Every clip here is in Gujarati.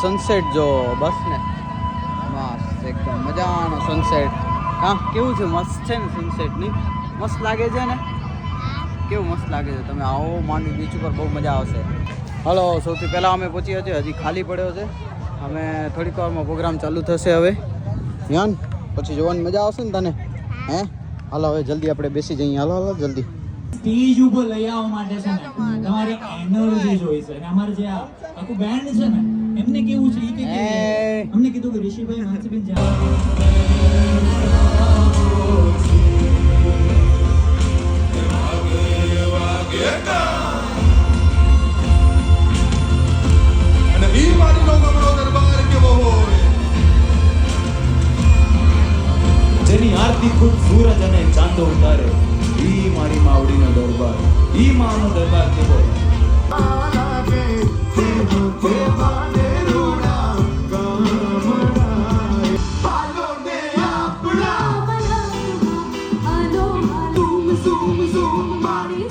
સનસેટ જો બસ ને મસ્ત એકદમ મજાનો સનસેટ. હા કેવું છે? મસ્ત છે ને સનસેટ નહીં? મસ્ત લાગે છે ને? કેવું મસ્ત લાગે છે? તમે આવો માંડવી બીચ ઉપર, બહુ મજા આવશે. હલો, સૌથી પહેલાં અમે પહોંચ્યા છીએ, હજી ખાલી પડ્યો છે. અમે થોડીક વારમાં પ્રોગ્રામ ચાલુ થશે હવે યાન, પછી જોવાની મજા આવશે ને તને? હે હાલો હવે જલ્દી આપણે બેસી જઈએ. હાલો હાલો જલ્દી. સ્ટેજ ઉપર લઈ આવવા માટે છે ને તમારી એનર્જી જોઈશે. અને અમારે જે આ આખું બેન્ડ છે ને એમને કેવું છે કે અમને કીધું કે ઋષિભાઈ માનસીબેન અને ઈ મારીનો ગમડો દરબાર કેવો હોય, જેની આરતી ખુદ સૂરજ અને ચાંદો ઉતારે, ઈ મારી માવડીનો દરબાર, ઈ માનો દરબાર કેવો લાગે તેનો કેવાને રોડા ગામડાએ હાલો ને આપણા ઝૂમ ઝૂમ ઝૂમ મારી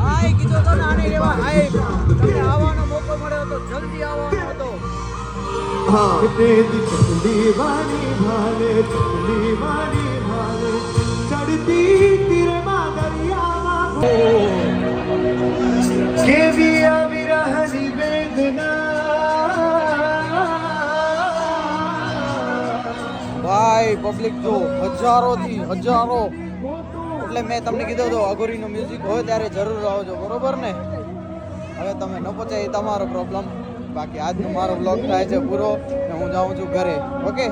આય કીધો તો નાને રેવા. આય તમને આવવાનો મોકો મળ્યો તો જલ્દી આવવાનો હતો. હા તે ચકલી વાણી ભાલે, ચકલી વાણી ભાલે, ચડતી તીરમાં દરિયામાં કેવી આવી રહની વેદના. ભાઈ પબ્લિક જો હજારોથી હજારો. એટલે મેં તમને કીધું હતું અઘોરીનું મ્યુઝિક હોય ત્યારે જરૂર આવજો, બરોબર ને? હવે તમે ન પહોંચાય એ તમારો પ્રોબ્લેમ. બાકી આજનો મારો બ્લોગ થાય છે પૂરો ને હું જાઉં છું ઘરે. ઓકે.